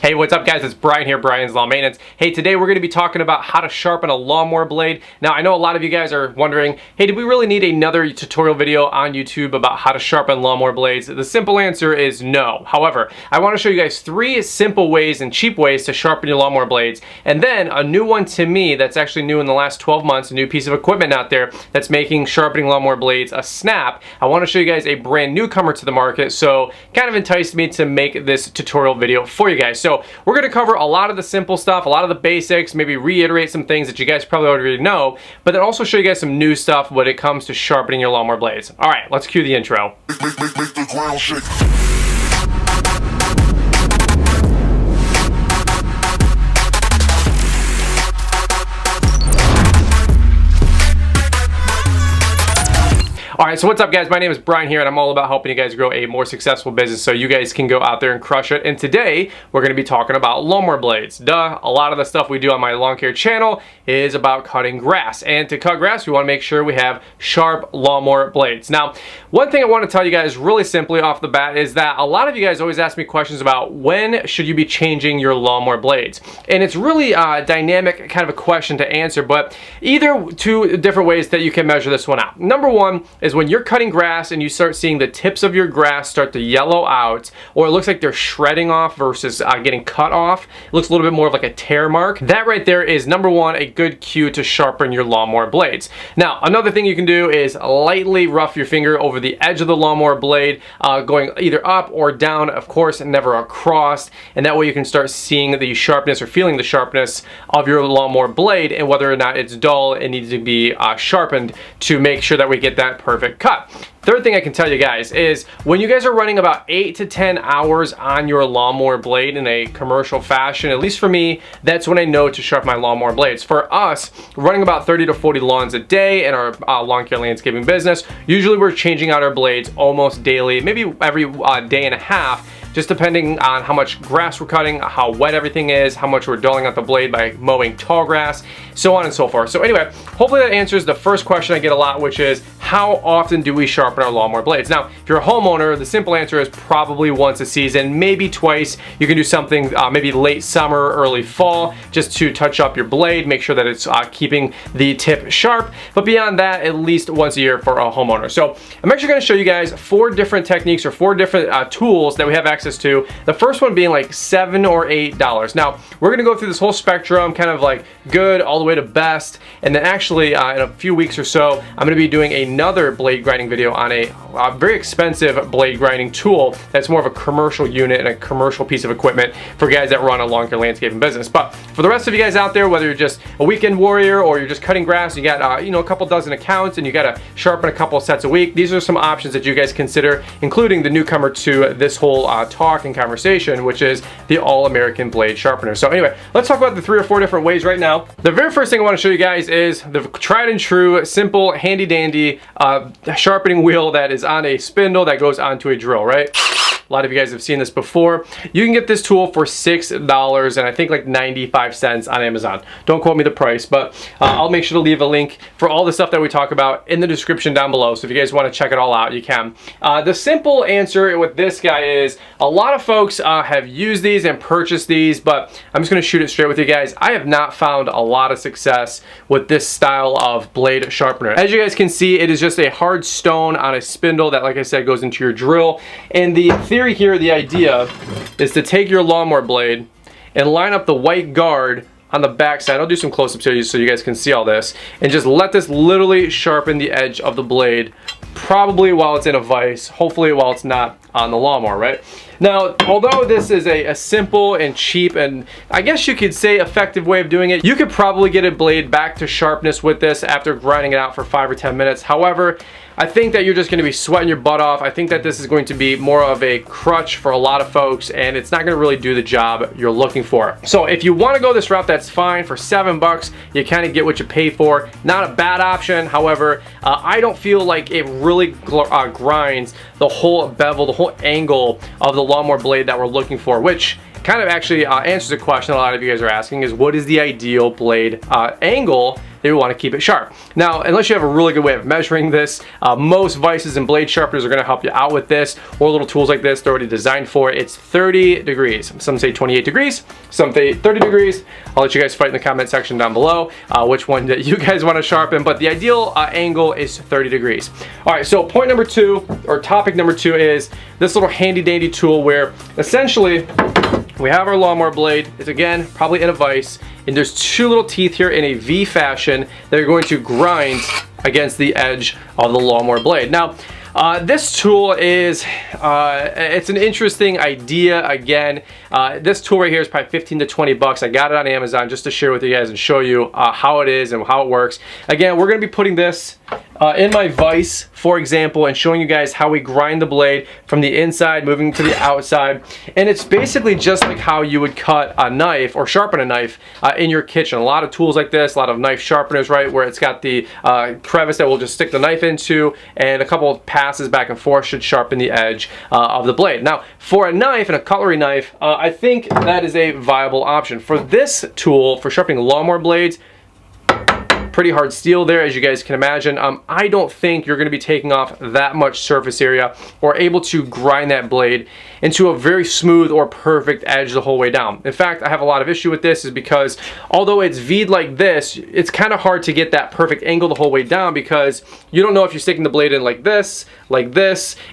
Hey, what's up guys? It's Brian here, Brian's Lawn Maintenance. Hey, today we're going to be talking about how to sharpen a lawnmower blade. Now, I know a lot of you guys are wondering, hey, did we really need another tutorial video on YouTube about how to sharpen lawnmower blades? The simple answer is no. However, I want to show you guys 3 simple ways and cheap ways to sharpen your lawnmower blades. And then a new one to me that's actually new in the last 12 months, a new piece of equipment out there that's making sharpening lawnmower blades a snap. I want to show you guys a brand newcomer to the market, so kind of enticed me to make this tutorial video for you guys. So we're going to cover a lot of the simple stuff, a lot of the basics, maybe reiterate some things that you guys probably already know, but then also show you guys some new stuff when it comes to sharpening your lawnmower blades. All right, let's cue the intro. Make the ground shake. Alright, so what's up guys? My name is Brian here and I'm all about helping you guys grow a more successful business so you guys can go out there and crush it. And today, we're going to be talking about lawnmower blades. Duh, a lot of the stuff we do on my lawn care channel is about cutting grass. And to cut grass, we want to make sure we have sharp lawnmower blades. Now, one thing I want to tell you guys really simply off the bat is that a lot of you guys always ask me questions about when should you be changing your lawnmower blades. And it's really a dynamic kind of a question to answer, but either 2 different ways that you can measure this one out. Number one is when you're cutting grass and you start seeing the tips of your grass start to yellow out, or it looks like they're shredding off versus getting cut off. It looks a little bit more of like a tear mark. That right there is number one, a good cue to sharpen your lawnmower blades. Now, another thing you can do is lightly rough your finger over the edge of the lawnmower blade, going either up or down, of course, and never across. And that way you can start seeing the sharpness or feeling the sharpness of your lawnmower blade and whether or not it's dull and needs to be sharpened to make sure that we get that perfect cut. Third thing I can tell you guys is when you guys are running about 8 to 10 hours on your lawnmower blade in a commercial fashion, at least for me, that's when I know to sharpen my lawnmower blades. For us, running about 30 to 40 lawns a day in our lawn care landscaping business, usually we're changing out our blades almost daily, maybe every day and a half, just depending on how much grass we're cutting, how wet everything is, how much we're dulling out the blade by mowing tall grass, so on and so forth. So anyway, hopefully that answers the first question I get a lot, which is how often do we sharpen our lawnmower blades? Now, if you're a homeowner, the simple answer is probably once a season, maybe twice. You can do something maybe late summer, early fall, just to touch up your blade, make sure that it's keeping the tip sharp. But beyond that, at least once a year for a homeowner. So I'm actually going to show you guys 4 different techniques or 4 different tools that we have access to. The first one being like $7 or $8. Now, we're going to go through this whole spectrum, kind of like good all the way to best. And then actually in a few weeks or so, I'm going to be doing another blade grinding video on a very expensive blade grinding tool that's more of a commercial unit and a commercial piece of equipment for guys that run a lawn care landscaping business. But for the rest of you guys out there, whether you're just a weekend warrior or you're just cutting grass, you got a couple dozen accounts and you got to sharpen a couple sets a week, these are some options that you guys consider, including the newcomer to this whole talk and conversation, which is the All-American Blade Sharpener. So anyway, let's talk about the 3 or 4 different ways right now. The very first thing I want to show you guys is the tried and true, simple, handy dandy sharpening wheel that is on a spindle that goes onto a drill, right? A lot of you guys have seen this before. You can get this tool for $6 and I think like 95 cents on Amazon. Don't quote me the price, but I'll make sure to leave a link for all the stuff that we talk about in the description down below. So if you guys want to check it all out, you can. The simple answer with this guy is a lot of folks have used these and purchased these, but I'm just going to shoot it straight with you guys. I have not found a lot of success with this style of blade sharpener. As you guys can see, it is just a hard stone on a spindle that, like I said, goes into your drill. And the theory here, the idea is to take your lawnmower blade and line up the white guard on the back side. I'll do some close-ups here so you guys can see all this, and just let this literally sharpen the edge of the blade, probably while it's in a vise, hopefully while it's not on the lawnmower, right? Now, although this is a simple and cheap and I guess you could say effective way of doing it, you could probably get a blade back to sharpness with this after grinding it out for 5 or 10 minutes. However, I think that you're just going to be sweating your butt off. I think that this is going to be more of a crutch for a lot of folks and it's not going to really do the job you're looking for. So if you want to go this route, that's fine. For $7, you kind of get what you pay for. Not a bad option. However, I don't feel like it really grinds the whole bevel, the whole angle of the lawnmower blade that we're looking for, which kind of actually answers a question a lot of you guys are asking, is what is the ideal blade angle you want to keep it sharp. Now, unless you have a really good way of measuring this, most vices and blade sharpeners are going to help you out with this, or little tools like this. They're already designed for it. It's 30 degrees. Some say 28 degrees, some say 30 degrees. I'll let you guys fight in the comment section down below which one that you guys want to sharpen, but the ideal angle is 30 degrees. All right, so point number 2, or topic number 2, is this little handy dandy tool where essentially we have our lawnmower blade. It's again probably in a vise, and there's 2 little teeth here in a V fashion that are going to grind against the edge of the lawnmower blade. Now, this tool is, it's an interesting idea. Again, this tool right here is probably 15 to 20 bucks. I got it on Amazon just to share with you guys and show you how it is and how it works. Again, we're going to be putting this in my vise, for example, and showing you guys how we grind the blade from the inside moving to the outside. And it's basically just like how you would cut a knife or sharpen a knife in your kitchen. A lot of tools like this, a lot of knife sharpeners, right, where it's got the crevice that we'll just stick the knife into, and a couple of passes back and forth should sharpen the edge of the blade. Now, for a knife and a cutlery knife, I think that is a viable option. For this tool, for sharpening lawnmower blades, pretty hard steel there, as you guys can imagine. I don't think you're going to be taking off that much surface area or able to grind that blade into a very smooth or perfect edge the whole way down. In fact, I have a lot of issue with this is because although it's V'd like this, it's kind of hard to get that perfect angle the whole way down because you don't know if you're sticking the blade in like this,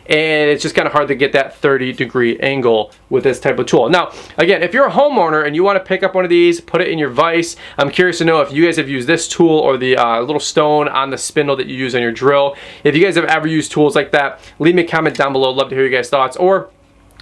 and it's just kind of hard to get that 30-degree angle with this type of tool. Now, again, if you're a homeowner and you want to pick up one of these, put it in your vise, I'm curious to know if you guys have used this tool or the little stone on the spindle that you use on your drill. If you guys have ever used tools like that, leave me a comment down below. I'd love to hear your guys' thoughts. Or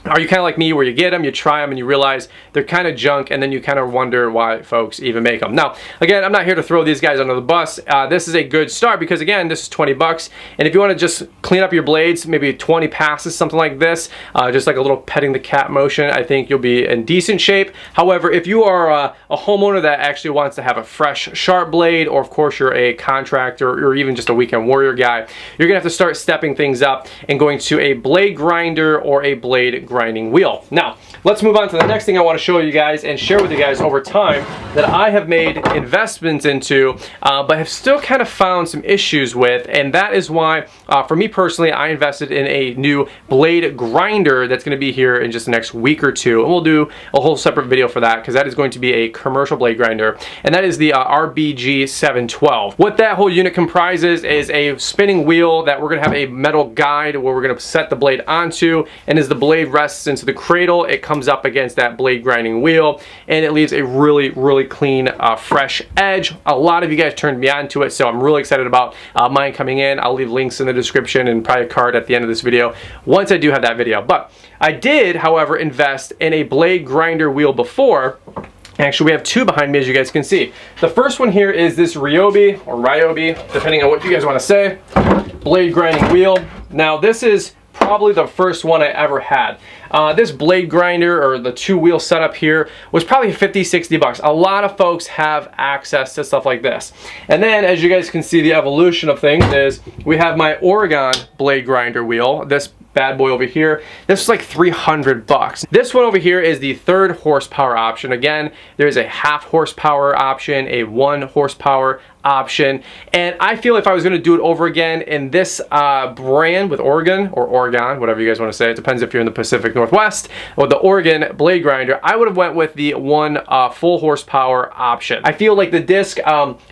are you kind of like me where you get them, you try them, and you realize they're kind of junk, and then you kind of wonder why folks even make them? Now, again, I'm not here to throw these guys under the bus. This is a good start because, again, this is 20 bucks. And if you want to just clean up your blades, maybe 20 passes, something like this, just like a little petting the cat motion, I think you'll be in decent shape. However, if you are a homeowner that actually wants to have a fresh, sharp blade, or of course you're a contractor or even just a weekend warrior guy, you're going to have to start stepping things up and going to a blade grinder or a blade grinding wheel. Now, let's move on to the next thing I want to show you guys and share with you guys over time that I have made investments into, but have still kind of found some issues with, and that is why, for me personally, I invested in a new blade grinder that's going to be here in just the next week or two, and we'll do a whole separate video for that because that is going to be a commercial blade grinder, and that is the RBG 712. What that whole unit comprises is a spinning wheel that we're going to have a metal guide where we're going to set the blade onto, and as the blade rests into the cradle, it comes up against that blade grinding wheel, and it leaves a really, really clean, fresh edge. A lot of you guys turned me on to it, so I'm really excited about mine coming in. I'll leave links in the description and probably a card at the end of this video once I do have that video. But I did, however, invest in a blade grinder wheel before. Actually, we have 2 behind me, as you guys can see. The first one here is this Ryobi, or Ryobi, depending on what you guys want to say, blade grinding wheel. Now, this is probably the first one I ever had. This blade grinder, or the 2-wheel setup here, was probably 50, 60 bucks. A lot of folks have access to stuff like this. And then, as you guys can see, the evolution of things is we have my Oregon blade grinder wheel. This bad boy over here, this is like 300 bucks. This one over here is the 3rd horsepower option. Again, there's a 1/2 horsepower option, a 1 horsepower option, and I feel if I was going to do it over again in this brand with Oregon, or Oregon, whatever you guys want to say, it depends if you're in the Pacific Northwest, or the Oregon blade grinder, I would have went with the 1 full horsepower option. I feel like the disc,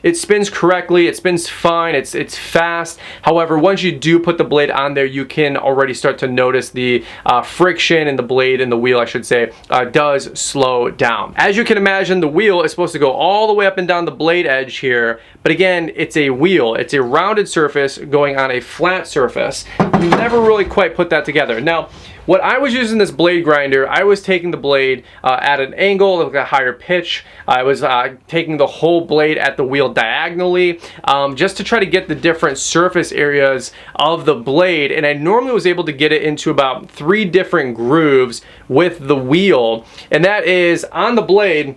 it spins correctly, it spins fine, it's fast. However, once you do put the blade on there, you can already start to notice the friction in the blade and the wheel, I should say, does slow down. As you can imagine, the wheel is supposed to go all the way up and down the blade edge here, but again, it's a wheel. It's a rounded surface going on a flat surface. You never really quite put that together. Now, what I was using this blade grinder, I was taking the blade at an angle, like a higher pitch. I was taking the whole blade at the wheel diagonally, just to try to get the different surface areas of the blade. And I normally was able to get it into about 3 different grooves with the wheel. And that is on the blade,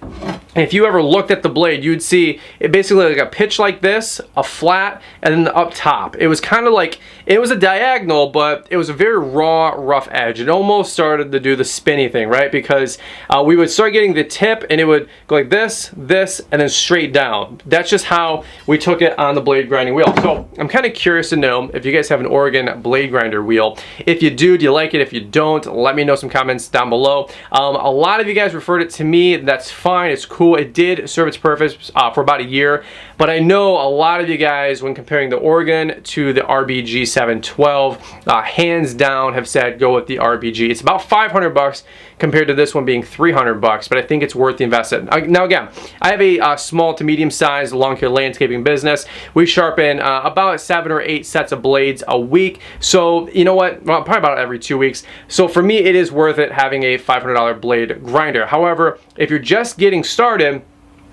And if you ever looked at the blade, you'd see it basically like a pitch like this, a flat, and then up top. It was kind of like, it was a diagonal, but it was a very raw, rough edge. It almost started to do the spinny thing, right? Because we would start getting the tip and it would go like this, this, and then straight down. That's just how we took it on the blade grinding wheel. So I'm kind of curious to know if you guys have an Oregon blade grinder wheel. If you do you like it? If you don't, let me know some comments down below. A lot of you guys referred it to me. That's fine. It's cool. It did serve its purpose for about a year, but I know a lot of you guys, when comparing the Oregon to the RBG 712, hands down have said go with the RBG. It's about 500 bucks compared to this one being 300 bucks, but I think it's worth the investment. Now again, I have a small to medium sized lawn care landscaping business. We sharpen about 7 or 8 sets of blades a week. So you know what, well, probably about every 2 weeks. So for me, it is worth it having a $500 blade grinder. However, if you're just getting started,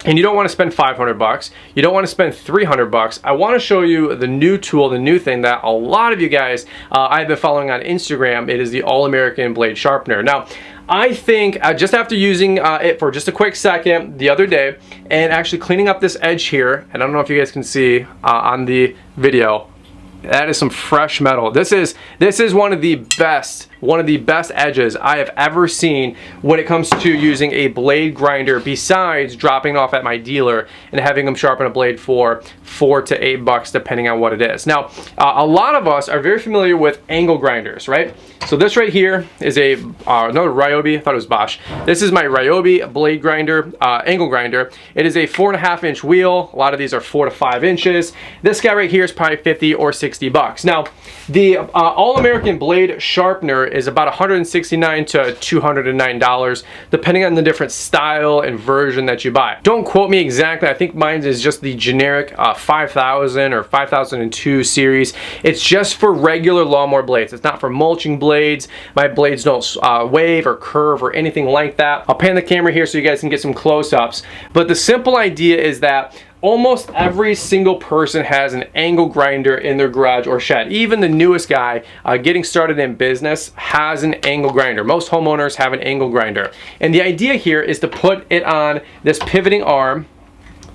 and you don't want to spend 500 bucks, you don't want to spend 300 bucks, I want to show you the new tool, the new thing that a lot of you guys I've been following on Instagram. It is the All-American Blade Sharpener. Now, I think just after using it for just a quick second the other day and actually cleaning up this edge here, and I don't know if you guys can see on the video, that is some fresh metal. This is one of the best edges I have ever seen when it comes to using a blade grinder, besides dropping off at my dealer and having them sharpen a blade for $4 to $8 depending on what it is. Now, a lot of us are very familiar with angle grinders, right? So this right here is a another Ryobi. I thought it was Bosch. This is my Ryobi blade grinder, angle grinder. It is a 4.5-inch wheel. A lot of these are 4 to 5 inches. This guy right here is probably 50 or 60 bucks. Now, the All-American Blade Sharpener is about $169 to $209, depending on the different style and version that you buy. Don't quote me exactly. I think mine is just the generic 5000 or 5002 series. It's just for regular lawnmower blades. It's not for mulching blades. My blades don't wave or curve or anything like that. I'll pan the camera here so you guys can get some close-ups. But the simple idea is that almost every single person has an angle grinder in their garage or shed. Even the newest guy getting started in business has an angle grinder. Most homeowners have an angle grinder. And the idea here is to put it on this pivoting arm,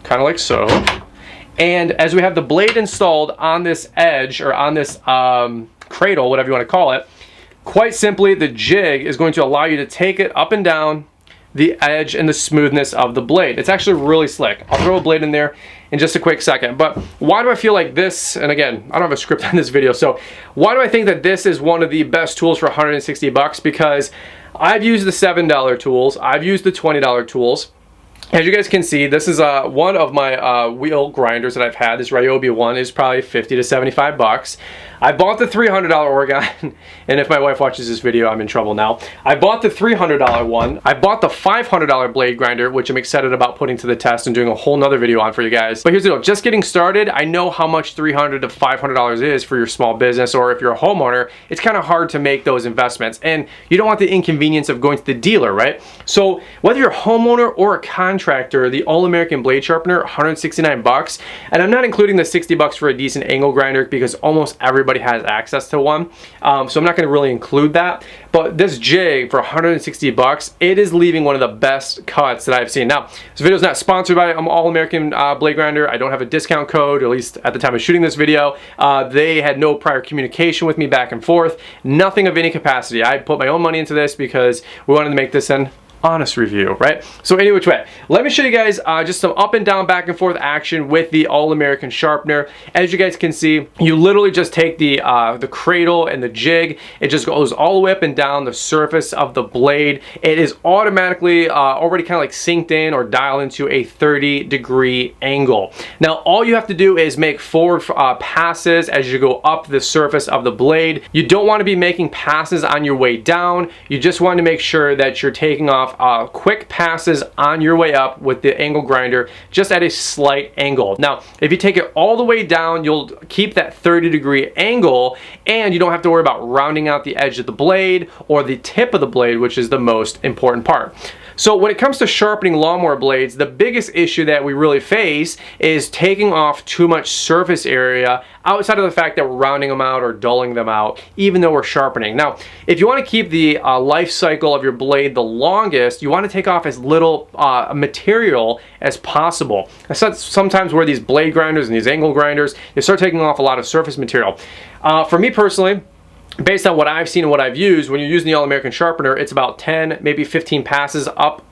kind of like so. And as we have the blade installed on this edge, or on this cradle, whatever you want to call it, quite simply, the jig is going to allow you to take it up and down the edge and the smoothness of the blade. It's actually really slick. I'll throw a blade in there in just a quick second. But why do I feel like this, and again, I don't have a script on this video, so why do I think that this is one of the best tools for 160 bucks? Because I've used the $7 tools, I've used the $20 tools. As you guys can see, this is one of my wheel grinders that I've had. This Ryobi one is probably 50 to 75 bucks. I bought the $300 Oregon, and if my wife watches this video, I'm in trouble now. I bought the $300 one. I bought the $500 blade grinder, which I'm excited about putting to the test and doing a whole nother video on for you guys. But here's the deal, just getting started, I know how much $300 to $500 is for your small business, or if you're a homeowner, it's kind of hard to make those investments. And you don't want the inconvenience of going to the dealer, right? So whether you're a homeowner or a contractor, the All-American Blade Sharpener, 169 bucks. And I'm not including the 60 bucks for a decent angle grinder because almost everybody has access to one. So I'm not going to really include that. But this jig for 160 bucks, it is leaving one of the best cuts that I've seen. Now, this video is not sponsored by All-American Blade Grinder. I don't have a discount code, or at least at the time of shooting this video. They had no prior communication with me back and forth. Nothing of any capacity. I put my own money into this because we wanted to make this an honest review, right? So any which way, let me show you guys just some up and down, back and forth action with the All-American Sharpener. As you guys can see, you literally just take the cradle and the jig. It just goes all the way up and down the surface of the blade. It is automatically already kind of like synced in or dialed into a 30-degree angle. Now, all you have to do is make forward passes as you go up the surface of the blade. You don't want to be making passes on your way down. You just want to make sure that you're taking off quick passes on your way up with the angle grinder, just at a slight angle. Now, if you take it all the way down, you'll keep that 30-degree angle, and you don't have to worry about rounding out the edge of the blade or the tip of the blade, which is the most important part. So when it comes to sharpening lawnmower blades, the biggest issue that we really face is taking off too much surface area outside of the fact that we're rounding them out or dulling them out, even though we're sharpening. Now, if you want to keep the life cycle of your blade the longest, you want to take off as little material as possible. Sometimes where these blade grinders and these angle grinders, they start taking off a lot of surface material. For me personally, based on what I've seen and what I've used, when you're using the All-American sharpener, it's about 10, maybe 15 passes up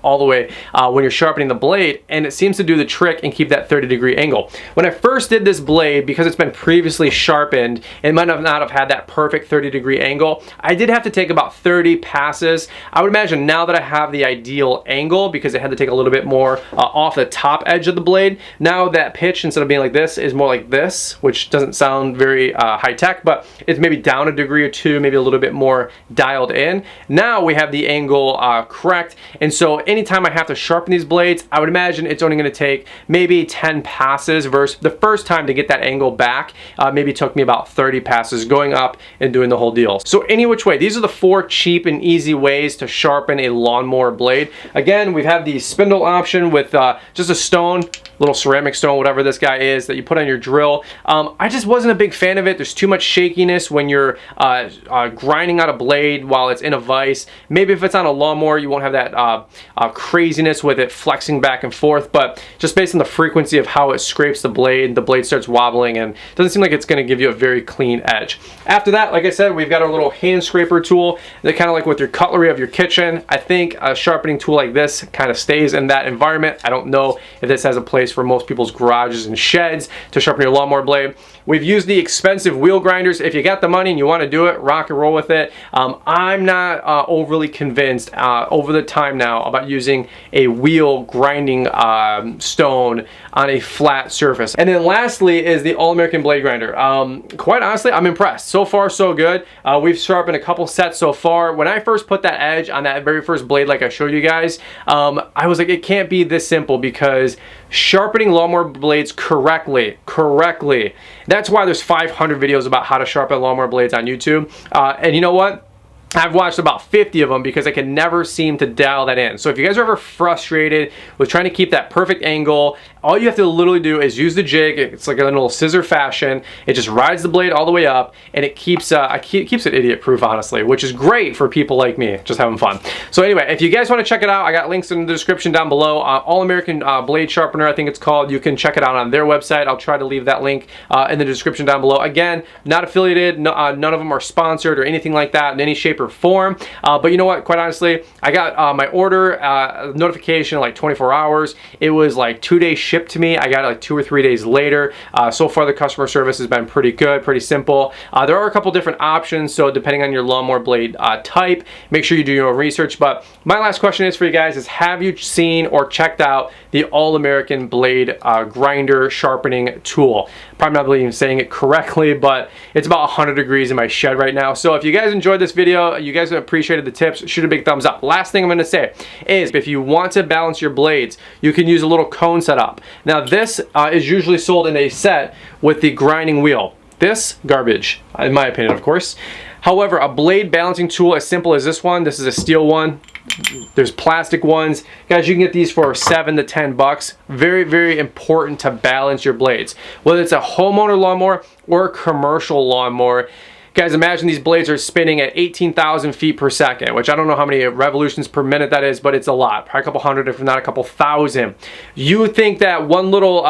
all the way when you're sharpening the blade, and it seems to do the trick and keep that 30-degree angle. When I first did this blade, because it's been previously sharpened, it might not have had that perfect 30-degree angle. I did have to take about 30 passes. I would imagine now that I have the ideal angle, because it had to take a little bit more off the top edge of the blade, now that pitch, instead of being like this, is more like this, which doesn't sound very high-tech, but it's maybe down a degree or two, maybe a little bit more dialed in. Now we have the angle correct. And so anytime I have to sharpen these blades, I would imagine it's only going to take maybe 10 passes versus the first time to get that angle back maybe took me about 30 passes going up and doing the whole deal. So any which way, these are the 4 cheap and easy ways to sharpen a lawnmower blade. Again, we've had the spindle option with just a stone, little ceramic stone, whatever this guy is, that you put on your drill. I just wasn't a big fan of it. There's too much shakiness when you're grinding out a blade while it's in a vise. Maybe if it's on a lawnmower, you won't have that craziness with it flexing back and forth, but just based on the frequency of how it scrapes the blade starts wobbling, and it doesn't seem like it's going to give you a very clean edge. After that, like I said, we've got our little hand scraper tool that kind of like with your cutlery of your kitchen. I think a sharpening tool like this kind of stays in that environment. I don't know if this has a place for most people's garages and sheds to sharpen your lawnmower blade. We've used the expensive wheel grinders. If you got the money and you want to do it, rock and roll with it. I'm not overly convinced over the time now about using a wheel grinding stone on a flat surface. And then lastly is the All-American blade grinder. Quite honestly, I'm impressed. So far, so good. We've sharpened a couple sets so far. When I first put that edge on that very first blade like I showed you guys, I was like, it can't be this simple, because sharpening lawnmower blades correctly, that's why there's 500 videos about how to sharpen lawnmower blades on YouTube. And you know what? I've watched about 50 of them because I can never seem to dial that in. So if you guys are ever frustrated with trying to keep that perfect angle, all you have to literally do is use the jig. It's like a little scissor fashion. It just rides the blade all the way up, and it keeps it idiot proof, honestly, which is great for people like me just having fun. So anyway, if you guys want to check it out, I got links in the description down below. All-American blade sharpener, I think it's called. You can check it out on their website. I'll try to leave that link in the description down below. Again, not affiliated. None of them are sponsored or anything like that in any shape or form. But you know what? Quite honestly, I got my order notification in like 24 hours. It was like 2 days shipped to me. I got it like 2 or 3 days later. So far, the customer service has been pretty good, pretty simple. There are a couple different options, so depending on your lawnmower blade type, make sure you do your own research. But my last question is for you guys is, have you seen or checked out the All-American blade grinder sharpening tool? Probably not even saying it correctly, but it's about 100 degrees in my shed right now. So if you guys enjoyed this video, you guys appreciated the tips, shoot a big thumbs up. Last thing I'm going to say is, if you want to balance your blades, you can use a little cone setup. Now this is usually sold in a set with the grinding wheel. This, garbage, in my opinion, of course. However, a blade balancing tool as simple as this one, this is a steel one. There's plastic ones. Guys, you can get these for 7 to 10 bucks. Very, very important to balance your blades. Whether it's a homeowner lawnmower or a commercial lawnmower. Guys, imagine these blades are spinning at 18,000 feet per second, which I don't know how many revolutions per minute that is, but it's a lot. Probably a couple hundred, if not a couple thousand. You think that one little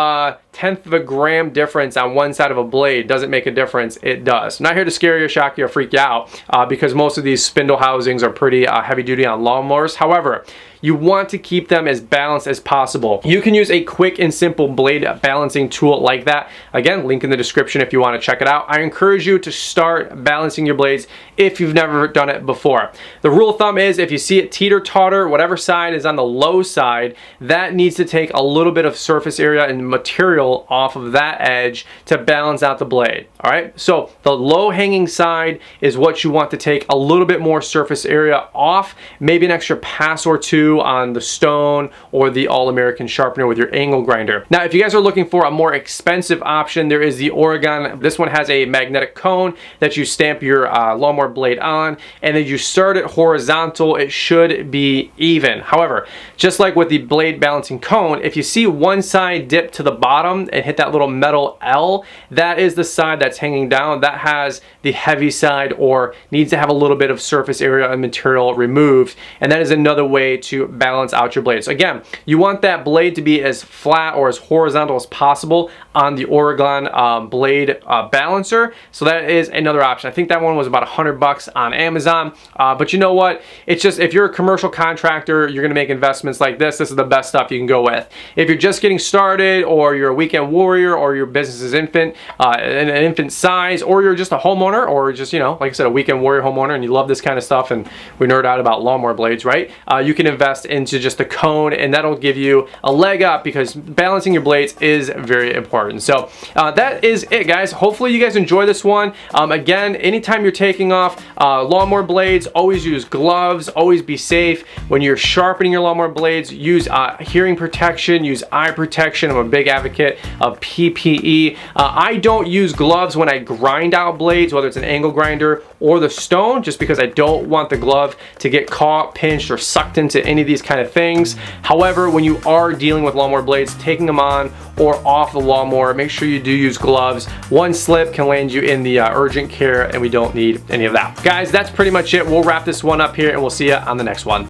tenth of a gram difference on one side of a blade doesn't make a difference? It does. I'm not here to scare you, shock you, or freak you out, because most of these spindle housings are pretty heavy duty on lawnmowers. However, you want to keep them as balanced as possible. You can use a quick and simple blade balancing tool like that. Again, link in the description if you want to check it out. I encourage you to start balancing your blades if you've never done it before. The rule of thumb is, if you see it teeter-totter, whatever side is on the low side, that needs to take a little bit of surface area and material off of that edge to balance out the blade. All right, so the low-hanging side is what you want to take a little bit more surface area off, maybe an extra pass or two do on the Stone or the All-American sharpener with your angle grinder. Now, if you guys are looking for a more expensive option, there is the Oregon. This one has a magnetic cone that you stamp your lawnmower blade on, and then you start it horizontal, it should be even. However, just like with the blade balancing cone, if you see one side dip to the bottom and hit that little metal L, that is the side that's hanging down. That has the heavy side or needs to have a little bit of surface area and material removed, and that is another way to balance out your blades. Again, you want that blade to be as flat or as horizontal as possible on the Oregon blade balancer, so that is another option. I think that one was about $100 on Amazon, but you know what, it's just, if you're a commercial contractor, you're gonna make investments like this is the best stuff you can go with. If you're just getting started, or you're a weekend warrior, or your business is infant, an infant size, or you're just a homeowner, or just, you know, like I said, a weekend warrior homeowner, and you love this kind of stuff, and we nerd out about lawnmower blades, right? You can invest into just a cone, and that'll give you a leg up, because balancing your blades is very important. So that is it, guys. Hopefully you guys enjoy this one. Again, anytime you're taking off lawnmower blades, always use gloves, always be safe. When you're sharpening your lawnmower blades, use hearing protection, use eye protection. I'm a big advocate of PPE. I don't use gloves when I grind out blades, whether it's an angle grinder or the Stone, just because I don't want the glove to get caught, pinched, or sucked into any of these kind of things. However, when you are dealing with lawnmower blades, taking them on or off the lawnmower, make sure you do use gloves. One slip can land you in the urgent care, and we don't need any of that. Guys, that's pretty much it. We'll wrap this one up here, and we'll see you on the next one.